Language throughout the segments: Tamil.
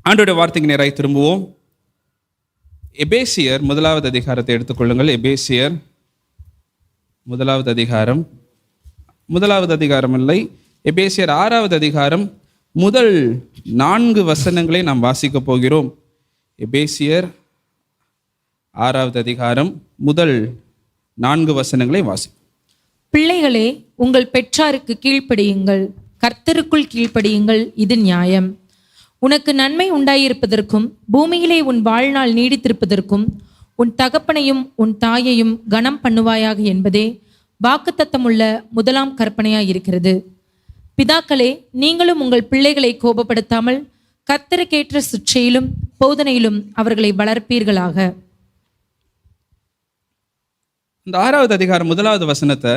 ஆண்டோட வார்த்தைக்கு நேராய் திரும்புவோம். எபேசியர் 1வது அதிகாரத்தை எடுத்துக்கொள்ளுங்கள். எபேசியர் 1வது அதிகாரம், 1வது அதிகாரம் இல்லை, எபேசியர் 6வது அதிகாரம் முதல் 4 வசனங்களை நாம் வாசிக்க போகிறோம். எபேசியர் 6வது அதிகாரம் முதல் 4 வசனங்களை வாசி. பிள்ளைகளே, உங்கள் பெற்றாருக்கு கீழ்ப்படியுங்கள், கர்த்தருக்குள் கீழ்ப்படியுங்கள், இது நியாயம். உனக்கு நன்மை உண்டாயிருப்பதற்கும் பூமியிலே உன் வாழ்நாள் நீடித்திருப்பதற்கும் உன் தகப்பனையும் உன் தாயையும் கனம் பண்ணுவாயாக என்பதே வாக்குத்தத்தமுள்ள முதலாம் கற்பனையாயிருக்கிறது. பிதாக்களே, நீங்களும் உங்கள் பிள்ளைகளை கோபப்படுத்தாமல் கர்த்தருக்கேற்ற சிற்றையிலும் போதனையிலும் அவர்களை வளர்ப்பீர்களாக. இந்த 6வது அதிகாரம் 1வது வசனத்தை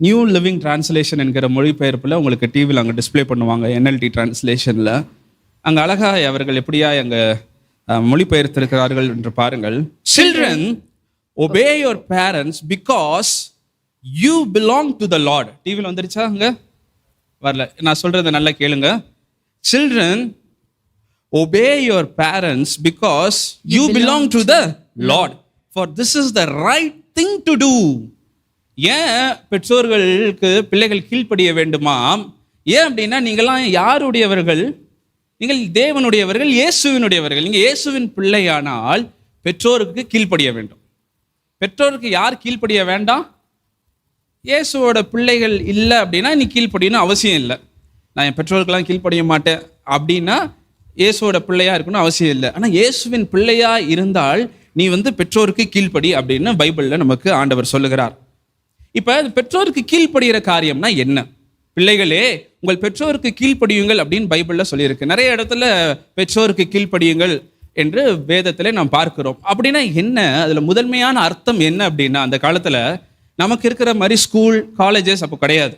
நியூ லிவிங் டிரான்ஸ்லேஷன் என்கிற மொழிபெயர்ப்பில் உங்களுக்கு டிவியில் அங்கே டிஸ்பிளே பண்ணுவாங்க. NLT டிரான்ஸ்லேஷனில் அங்கே அழகாக அவர்கள் எப்படியா அங்கே மொழிபெயர்த்திருக்கிறார்கள் என்று பாருங்கள். Children, obey your parents because you belong to the Lord. டிவியில் வந்துருச்சா? அங்கே வரல, நான் சொல்றதை நல்லா கேளுங்க. Children, obey your parents because you belong to the Lord, for this is the right thing to do. ஏன் பெற்றோர்களுக்கு பிள்ளைகள் கீழ்ப்படிய வேண்டுமாம்? ஏன் அப்படின்னா, நீங்களாம் யாருடையவர்கள்? நீங்கள் தேவனுடையவர்கள், இயேசுவினுடையவர்கள். நீங்கள் இயேசுவின் பிள்ளையானால் பெற்றோருக்கு கீழ்ப்படிய வேண்டும். பெற்றோருக்கு யார் கீழ்ப்படிய வேண்டாம்? இயேசுவோட பிள்ளைகள் இல்லை அப்படின்னா நீ கீழ்ப்படியணும் அவசியம் இல்லை. நான் என் பெற்றோருக்கெல்லாம் கீழ்ப்படிய மாட்டேன் அப்படின்னா இயேசுவோட பிள்ளையா இருக்கணும் அவசியம் இல்லை. ஆனால் இயேசுவின் பிள்ளையா இருந்தால் நீ பெற்றோருக்கு கீழ்ப்படி அப்படின்னு பைபிளில் நமக்கு ஆண்டவர் சொல்லுகிறார். இப்போ பெற்றோருக்கு கீழ்ப்படுகிற காரியம்னா என்ன? பிள்ளைகளே, உங்கள் பெற்றோருக்கு கீழ்ப்படியுங்கள் அப்படின்னு பைபிளில் சொல்லியிருக்கு. நிறைய இடத்துல பெற்றோருக்கு கீழ்ப்படியுங்கள் என்று வேதத்தில் நாம் பார்க்கிறோம். அப்படின்னா என்ன? அதில் முதன்மையான அர்த்தம் என்ன அப்படின்னா, அந்த காலத்தில் நமக்கு இருக்கிற மாதிரி ஸ்கூல் காலேஜஸ் அப்போ கிடையாது.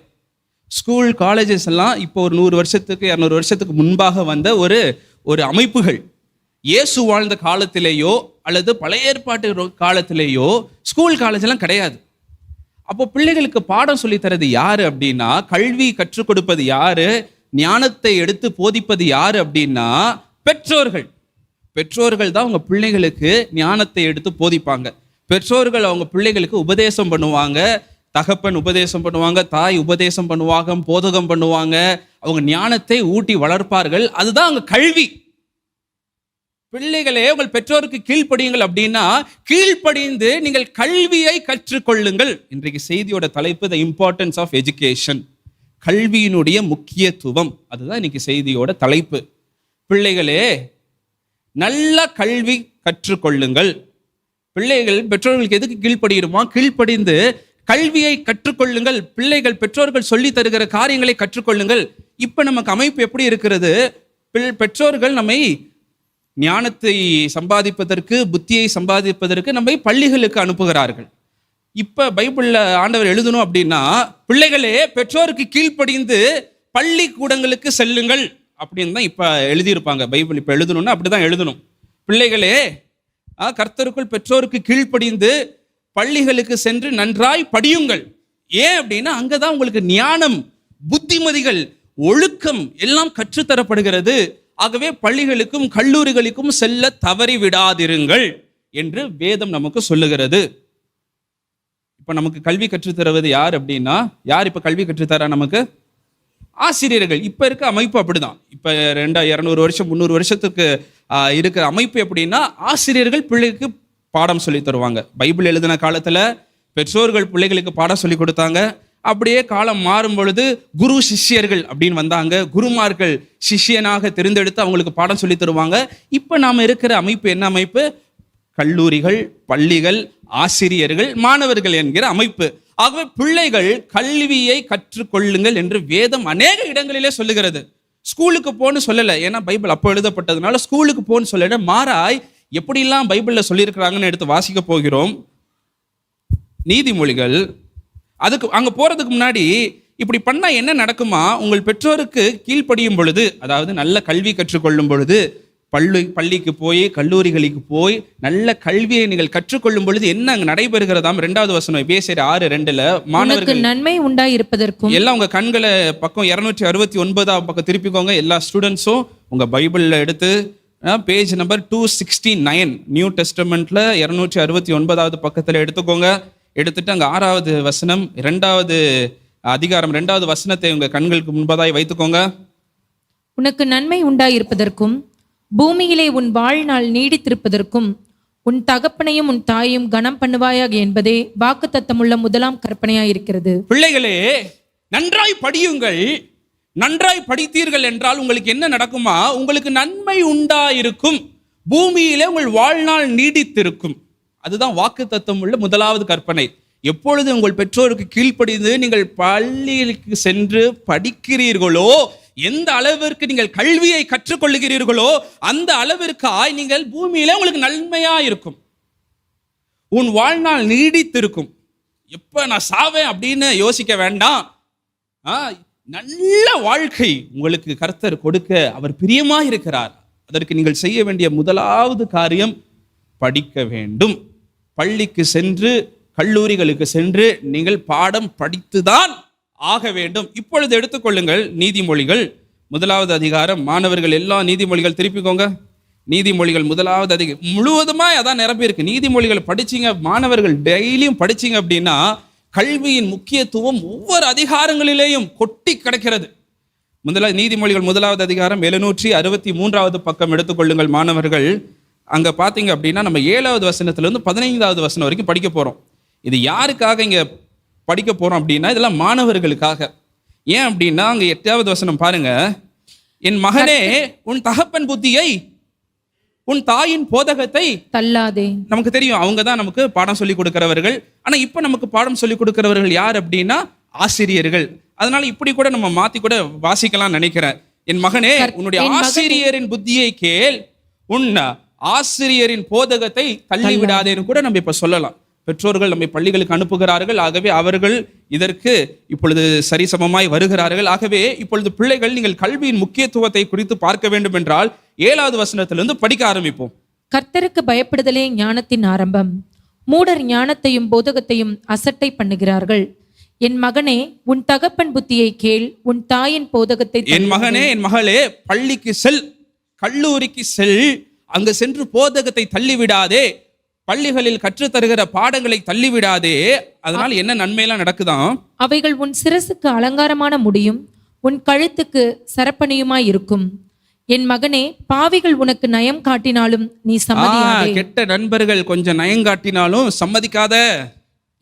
ஸ்கூல் காலேஜஸ் எல்லாம் இப்போ ஒரு 100 வருஷத்துக்கு 200 வருஷத்துக்கு முன்பாக வந்த ஒரு அமைப்புகள். இயேசு வாழ்ந்த காலத்திலேயோ அல்லது பழைய ஏற்பாட்டு காலத்திலேயோ ஸ்கூல் காலேஜ் எல்லாம் கிடையாது. அப்போ பிள்ளைகளுக்கு பாடம் சொல்லித்தரது யாரு அப்படின்னா, கல்வி கற்றுக் கொடுப்பது யாரு, ஞானத்தை எடுத்து போதிப்பது யாரு அப்படின்னா பெற்றோர்கள். பெற்றோர்கள் தான் அவங்க பிள்ளைகளுக்கு ஞானத்தை எடுத்து போதிப்பாங்க. பெற்றோர்கள் அவங்க பிள்ளைகளுக்கு உபதேசம் பண்ணுவாங்க. தகப்பன் உபதேசம் பண்ணுவாங்க, தாய் உபதேசம் பண்ணுவாங்க, போதகம் பண்ணுவாங்க. அவங்க ஞானத்தை ஊட்டி வளர்ப்பார்கள். அதுதான் அவங்க கல்வி. பிள்ளைகளே, உங்கள் பெற்றோருக்கு கீழ்ப்படியுங்கள் அப்படின்னா கீழ்ப்படிந்து நீங்கள் கல்வியை கற்றுக்கொள்ளுங்கள். இன்றைக்கு செய்தியோட தலைப்பு த இம்பார்ட்டன்ஸ் ஆஃப் எஜுகேஷன், கல்வியினுடைய முக்கியத்துவம். அதுதான் இன்னைக்கு செய்தியோட தலைப்பு. பிள்ளைகளே, நல்ல கல்வி கற்றுக்கொள்ளுங்கள். பிள்ளைகள் பெற்றோர்களுக்கு எதுக்கு கீழ்ப்படுகிறோமா? கீழ்ப்படிந்து கல்வியை கற்றுக்கொள்ளுங்கள். பிள்ளைகள் பெற்றோர்கள் சொல்லி தருகிற காரியங்களை கற்றுக்கொள்ளுங்கள். இப்ப நமக்கு அமைப்பு எப்படி இருக்கிறது? பெற்றோர்கள் நம்மை ஞானத்தை சம்பாதிப்பதற்கு, புத்தியை சம்பாதிப்பதற்கு நம்மை பள்ளிகளுக்கு அனுப்புகிறார்கள். இப்ப பைபிள்ல ஆண்டவர் எழுதணும் அப்படின்னா, பிள்ளைகளே பெற்றோருக்கு கீழ்ப்படிந்து பள்ளிக்கூடங்களுக்கு செல்லுங்கள் அப்படின்னு தான் இப்ப எழுதியிருப்பாங்க. பைபிள் இப்ப எழுதணும்னா அப்படிதான் எழுதணும். பிள்ளைகளே, கர்த்தருக்குள் பெற்றோருக்கு கீழ்ப்படிந்து பள்ளிகளுக்கு சென்று நன்றாய் படியுங்கள். ஏன் அப்படின்னா அங்கதான் உங்களுக்கு ஞானம், புத்திமதிகள், ஒழுக்கம் எல்லாம் கற்றுத்தரப்படுகிறது. ஆகவே பள்ளிகளுக்கும் கல்லூரிகளுக்கும் செல்ல தவறி விடாதிருங்கள் என்று வேதம் நமக்கு சொல்லுகிறது. இப்ப நமக்கு கல்வி கற்றுத்தருவது யார் அப்படின்னா, யார் இப்ப கல்வி கற்றுத்தரா நமக்கு? ஆசிரியர்கள். இப்ப இருக்க அமைப்பு அப்படிதான். இப்ப 200 வருஷம் 300 வருஷத்துக்கு இருக்கிற அமைப்பு எப்படின்னா, ஆசிரியர்கள் பிள்ளைக்கு பாடம் சொல்லி தருவாங்க. பைபிள் எழுதின காலத்துல பெற்றோர்கள் பிள்ளைகளுக்கு பாடம் சொல்லி கொடுத்தாங்க. அப்படியே காலம் மாறும் பொழுது குரு சிஷ்யர்கள் அப்படின்னு வந்தாங்க. குருமார்கள் சிஷ்யனாக தெரிந்தெடுத்து அவங்களுக்கு பாடம் சொல்லி தருவாங்க. இப்ப நாம இருக்கிற அமைப்பு என்ன அமைப்பு? கல்லூரிகள், பள்ளிகள், ஆசிரியர்கள், மாணவர்கள் என்கிற அமைப்பு. ஆகவே பிள்ளைகள் கல்வியை கற்றுக்கொள்ளுங்கள் என்று வேதம் அநேக இடங்களிலே சொல்லுகிறது. ஸ்கூலுக்கு போன்னு சொல்லலை, ஏன்னா பைபிள் அப்போ எழுதப்பட்டதுனால ஸ்கூலுக்கு போன்னு சொல்லல. மாறாய் எப்படிலாம் பைபிள்ல சொல்லியிருக்கிறாங்கன்னு எடுத்து வாசிக்க போகிறோம். நீதிமொழிகள். அதுக்கு அங்க போறதுக்கு முன்னாடி இப்படி பண்ணா என்ன நடக்குமா? உங்கள் பெற்றோருக்கு கீழ்ப்படியும் பொழுது, அதாவது நல்ல கல்வி கற்றுக்கொள்ளும் பொழுது, பள்ளிக்கு போய் கல்லூரிகளுக்கு போய் நல்ல கல்வியை நீங்கள் கற்றுக்கொள்ளும் பொழுது என்ன அங்க நடைபெறுகிறதாம்? 2வது வசனம் எபேசியர் 6:2 மாணவர்கள் நன்மை உண்டாயிருப்பதற்கும். எல்லாம் உங்க கண்களை பக்கம் 269 பக்கம் திருப்பிக்கோங்க. எல்லா ஸ்டூடெண்ட்ஸும் உங்க பைபிள்ல எடுத்து பேஜ் நம்பர் 269 நியூ டெஸ்டமெண்ட்ல 269வது பக்கத்தில் எடுத்துக்கோங்க. எடுத்துட்டு அங்கே 6வது வசனம் 2வது அதிகாரம் 2வது வசனத்தை உங்க கண்களுக்கு முன்பதாய் வைத்துக்கோங்க. உனக்கு நன்மை உண்டாயிருப்பதற்கும் பூமியிலே உன் வாழ்நாள் நீடித்திருப்பதற்கும் உன் தகப்பனையும் உன் தாயையும் கனம் பண்ணுவாயாக என்பதே வாக்குத்தத்தமுள்ள முதலாம் கற்பனையாயிருக்கிறது. பிள்ளைகளே, நன்றாய் படியுங்கள். நன்றாய் படித்தீர்கள் என்றால் உங்களுக்கு என்ன நடக்குமா? உங்களுக்கு நன்மை உண்டாயிருக்கும், பூமியிலே உங்கள் வாழ்நாள் நீடித்திருக்கும். அதுதான் வாக்குத்தத்தம் உள்ள முதலாவது கற்பனை. எப்பொழுது உங்கள் பெற்றோருக்கு கீழ்ப்படிந்து நீங்கள் பள்ளிக்கு சென்று படிக்கிறீர்களோ, எந்த அளவிற்கு நீங்கள் கல்வியை கற்றுக்கொள்ளுகிறீர்களோ அந்த அளவிற்காய் நீங்கள் பூமியிலே உங்களுக்கு நன்மையா இருக்கும், உன் வாழ்நாள் நீடித்திருக்கும். எப்ப நான் சாவேன் அப்படின்னு யோசிக்க வேண்டாம். நல்ல வாழ்க்கை உங்களுக்கு கர்த்தர் கொடுக்க அவர் பிரியமாக இருக்கிறார். அதற்கு நீங்கள் செய்ய வேண்டிய முதலாவது காரியம் படிக்க வேண்டும். பள்ளிக்கு சென்று கல்லூரிகளுக்கு சென்று நீங்கள் பாடம் படித்துதான் ஆக வேண்டும். இப்பொழுது எடுத்துக்கொள்ளுங்கள் நீதிமொழிகள் 1வது அதிகாரம். மாணவர்கள் எல்லா நீதிமொழிகள் திருப்பிக்கோங்க. நீதிமொழிகள் 1வது அதிகாரம் முழுவதுமாய் அதான் நிரம்பி இருக்கு. நீதிமொழிகள் படிச்சீங்க மாணவர்கள், டெய்லியும் படிச்சீங்க அப்படின்னா கல்வியின் முக்கியத்துவம் ஒவ்வொரு அதிகாரங்களிலேயும் கொட்டி கிடக்கிறது. நீதிமொழிகள் 1வது அதிகாரம் 763வது பக்கம் எடுத்துக்கொள்ளுங்கள் மாணவர்கள். அங்க பாத்தீங்க அப்படின்னா நம்ம 7வது வசனத்திலிருந்து 15வது வசனம் வரைக்கும் படிக்க போறோம். இது யாருக்காக இங்க படிக்க போறோம் அப்படின்னா இதெல்லாம் மாணவர்களுக்காக. ஏன் அப்படின்னா அங்க 8வது வசனம் பாருங்க. என் மகனே, உன் தகப்பன் புத்தியை உன் தாயின் போதகத்தை தள்ளாதே. நமக்கு தெரியும் அவங்க தான் நமக்கு பாடம் சொல்லி கொடுக்கிறவர்கள். ஆனா இப்ப நமக்கு பாடம் சொல்லி கொடுக்கிறவர்கள் யார் அப்படின்னா ஆசிரியர்கள். அதனால இப்படி கூட நம்ம மாத்தி கூட வாசிக்கலாம் நினைக்கிறேன். என் மகனே, உன்னுடைய ஆசிரியரின் புத்தியை கேள், உன் ஆசிரியரின் போதகத்தை தள்ளி விடாதேன்னு கூட நம்ம இப்ப சொல்லலாம். பெற்றோர்கள் நம்மை பள்ளிகளுக்கு அனுப்புகிறார்கள். ஆகவே அவர்கள் இதற்கு இப்பொழுது சரிசமமாய் வருகிறார்கள். ஆகவே இப்பொழுது பிள்ளைகள் நீங்கள் கல்வியின் முக்கியத்துவத்தை குறித்து பார்க்க வேண்டும் என்றால் 7வது வசனத்திலிருந்து படிக்க ஆரம்பிப்போம். கர்த்தருக்கு பயப்படுதலே ஞானத்தின் ஆரம்பம், மூடர் ஞானத்தையும் போதகத்தையும் அசட்டை பண்ணுகிறார்கள். என் மகனே, உன் தகப்பன் புத்தியை கேள், உன் தாயின் போதகத்தை. என் மகனே, என் மகளே, பள்ளிக்கு செல், கல்லூரிக்கு செல், அங்கு சென்று போதகத்தை தள்ளிவிடாதே, பள்ளிகளில் கற்றுத்தருகிற பாடங்களை தள்ளிவிடாதே. அதனால் என்ன நன்மையெல்லாம் நடக்குதாம்? அவைகள் உன் சிரசுக்கு அலங்காரமான முடியும், உன் கழுத்துக்கு சரப்பணியுமாய் இருக்கும். என் மகனே, பாவிகள் உனக்கு நயம் காட்டினாலும் நீ சம்மதியாதே. கெட்ட நண்பர்கள் கொஞ்சம் நயம் காட்டினாலும் சம்மதிக்காத.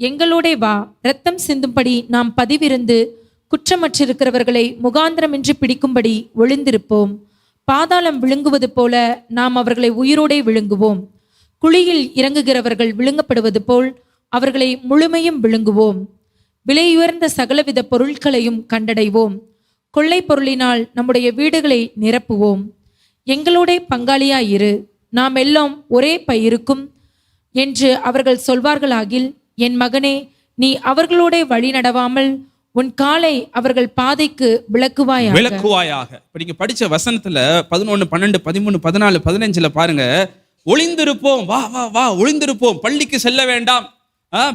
எங்களோட வா, இரத்தம் சிந்தும்படி நாம் பதிவிருந்து குற்றமற்றிருக்கிறவர்களை முகாந்திரமின்றி பிடிக்கும்படி ஒளிந்திருப்போம். பாதாளம் விழுங்குவது போல நாம் அவர்களை உயிரோடே விழுங்குவோம். குழியில் இறங்குகிறவர்கள் விழுங்கப்படுவது போல் அவர்களை முழுமையும் விழுங்குவோம். விலையுயர்ந்த சகலவித பொருட்களையும் கண்டடைவோம். கொள்ளை பொருளினால் நம்முடைய வீடுகளை நிரப்புவோம். எங்களோட பங்காளியாயிரு, நாம் எல்லாம் ஒரே பயிருக்கும் என்று அவர்கள் சொல்வார்களாகில், என் மகனே, நீ அவர்களோட வழி நடவாமல் உன் காலை அவர்கள் பாதைக்கு விளக்குவாயாக. இப்ப நீங்க படிச்ச வசனத்துல 11, 12, 13, 14, 15 பாருங்க. ஒளிந்திருப்போம், வா வா வா, ஒளிந்திருப்போம், பள்ளிக்கு செல்ல வேண்டாம்,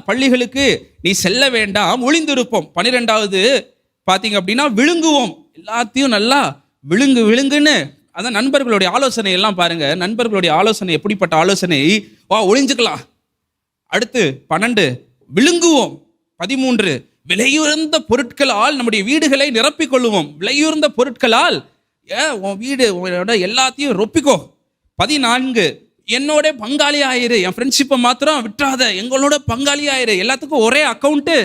பள்ளிகளுக்கு நீ செல்ல வேண்டாம், ஒளிந்திருப்போம். 12வது பாத்தீங்க அப்படின்னா விழுங்குவோம், எல்லாத்தையும் நல்லா விழுங்குன்னு. அதான் நண்பர்களுடைய ஆலோசனை எல்லாம் பாருங்க. நண்பர்களுடைய ஆலோசனை எப்படிப்பட்ட ஆலோசனை? வா ஒளிஞ்சுக்கலாம். அடுத்து 12 விழுங்குவோம். 13 விலையுயர்ந்த பொருட்களால் நம்முடைய வீடுகளை நிரப்பிக் கொள்ளுவோம். விலையுயர்ந்த பொருட்களால் உன் வீடு உன்னோட எல்லாத்தையும் ரொப்பிக்கோ. 14 என்னோட பங்காளி ஆயிரு, என் ஃப்ரெண்ட்ஷிப்பை மாத்திரம் விட்டுறாத, எங்களோட பங்காளி ஆயிரு. எல்லாத்துக்கும் ஒரே அக்கௌண்ட்டு,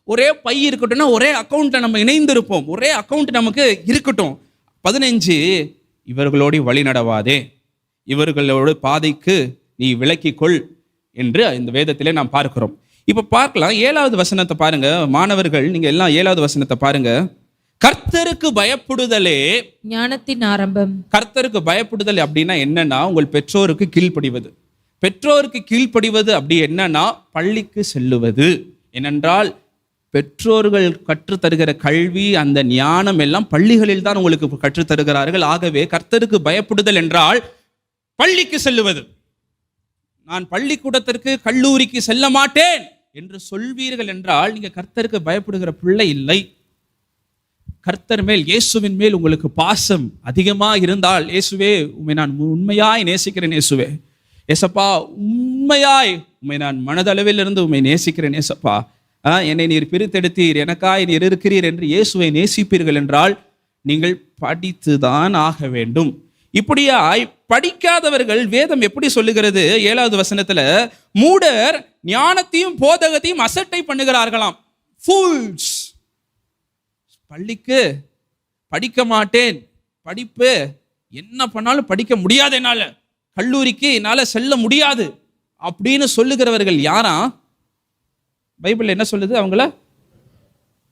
ஒரே பை இருக்கட்டும்னா ஒரே அக்கௌண்ட்டை நம்ம இணைந்திருப்போம், ஒரே அக்கௌண்ட் நமக்கு இருக்கட்டும். 15 இவர்களோடு வழி நடவாதே, இவர்களோட பாதைக்கு நீ விலக்கிக்கொள் என்று இந்த வேதத்திலே நாம் பார்க்கிறோம். இப்ப பார்க்கலாம் 7வது வசனத்தை பாருங்க மாணவர்கள், நீங்க எல்லாம் 7வது வசனத்தை பாருங்க. கர்த்தருக்கு பயப்படுதலே ஞானத்தின் ஆரம்பம். கர்த்தருக்கு பயப்படுதல் அப்படின்னா என்னன்னா உங்கள் பெற்றோருக்கு கீழ்ப்படிவது. பெற்றோருக்கு கீழ்ப்படிவது அப்படி என்னன்னா பள்ளிக்கு செல்லுவது. ஏனென்றால் பெற்றோர்கள் கற்றுத்தருகிற கல்வி, அந்த ஞானம் எல்லாம் பள்ளிகளில் தான் உங்களுக்கு கற்றுத்தருகிறார்கள். ஆகவே கர்த்தருக்கு பயப்படுதல் என்றால் பள்ளிக்கு செல்லுவது. நான் பள்ளிக்கூடத்திற்கு கல்லூரிக்கு செல்ல மாட்டேன் என்று சொல்வீர்கள் என்றால் நீங்க கர்த்தருக்கு பயப்படுகிற பிள்ளை இல்லை. கர்த்தர் மேல், இயேசுவின் மேல் உங்களுக்கு பாசம் அதிகமா இருந்தால், இயேசுவே உம்மை நான் உண்மையாய் நேசிக்கிறேன், இயேசுவே ஏசப்பா உண்மையாய் உம்மை நான் மனதளவில் இருந்து உம்மை நேசிக்கிறேன் ஏசப்பா, என்னை நீர் பிரித்தெடுத்தீர், எனக்காய் நீர் இருக்கிறீர் என்று இயேசுவை நேசிப்பீர்கள் என்றால் நீங்கள் படித்துதான் ஆக வேண்டும். இப்படியாய் படிக்காதவர்கள் வேதம் எப்படி சொல்லுகிறது? 7வது வசனத்துல, மூடர் ஞானத்தையும் போதகத்தையும் அசட்டை பண்ணுகிறார்களாம். ஃபூல்ஸ். பள்ளிக்கு படிக்க மாட்டேன், படிப்பு என்ன பண்ணாலும் படிக்க முடியாது, என்னால கல்லூரிக்கு என்னால செல்ல முடியாது அப்படின்னு சொல்லுகிறவர்கள் யாரா? பைபிள் என்ன சொல்லுது அவங்கள?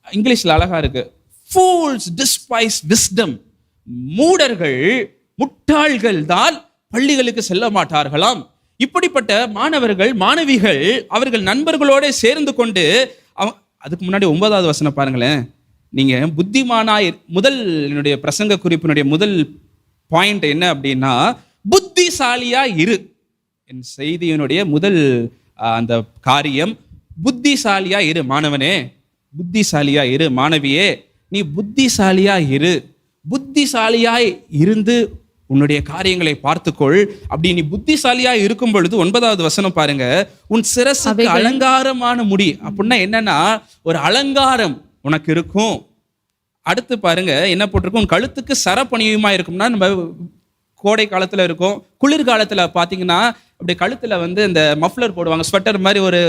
இங்கிலீஷ்ல அழகா இருக்கு, fools despise wisdom. மூடர்கள், முட்டாள்கள் தான் பள்ளிகளுக்கு செல்ல மாட்டார்களாம். இப்படிப்பட்ட மாணவர்கள், மாணவிகள் அவர்கள் நண்பர்களோட சேர்ந்து கொண்டு, அதுக்கு முன்னாடி 9வது வசனம் பாருங்களேன். நீங்க புத்திமானாய், முதல் என்னுடைய பிரசங்க குறிப்பினுடைய முதல் பாயிண்ட் என்ன அப்படின்னா, புத்திசாலியா இரு. என் செய்தியினுடைய முதல் அந்த காரியம், புத்திசாலியா இரு மாணவனே, புத்திசாலியா இரு மாணவியே, நீ புத்திசாலியா இரு. புத்திசாலியாய் இருந்து உன்னுடைய காரியங்களை பார்த்துக்கொள். அப்படி நீ புத்திசாலியா இருக்கும் பொழுது 9வது வசனம் பாருங்க, உன் சிரசுக்கு அலங்காரமான முடி. அப்படின்னா என்னன்னா, ஒரு அலங்காரம் உனக்கு இருக்கும். அடுத்து பாருங்க என்ன போட்டிருக்கும், உன் கழுத்துக்கு சரப்பணியுமா இருக்கும்னா, நம்ம கோடை காலத்துல இருக்கும், குளிர்காலத்துல பாத்தீங்கன்னா அப்படி கழுத்துல இந்த மஃப்ளர் போடுவாங்க, ஸ்வெட்டர் மாதிரி ஒரு